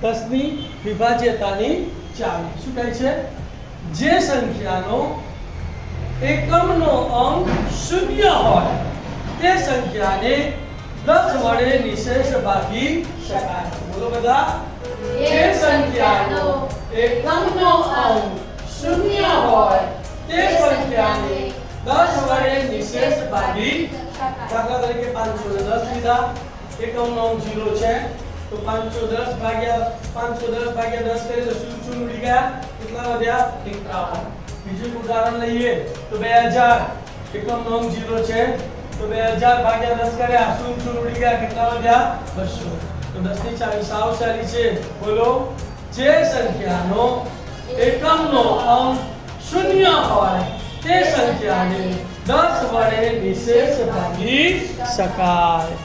10 ની વિભાજ્યતાની ચાવી શું કહે છે? જે સંખ્યાનો એકમનો અંક શૂન્ય હોય તે સંખ્યાને 10 વડે નિશેષ ભાગી શકાય. બોલો બધા. જે સંખ્યાનો એકમનો અંક શૂન્ય હોય તે સંખ્યાને 10 વડે નિશેષ ભાગી શકાય. દાખલા તરીકે 510 લીધા, એકમનો અંક 0 છે તો 510 ભાગ્યા 10 કરીએ તો શું શું ઉડી ગયા? કેટલા વધ્યા? 51. બીજું ઉદાહરણ લઈએ તો 2000, એકમનો અંક 0 છે તો 2000 ભાગ્યા 10 કર્યા શું શું ઉડી ગયા? કેટલા વધ્યા? 200. તો 10 ની ચાવી સાવ સારી છે. બોલો. જે સંખ્યાનો એકમનો અંક શૂન્ય હોય તે સંખ્યાને 10 વડે નિશેષ ભાગી શકાય.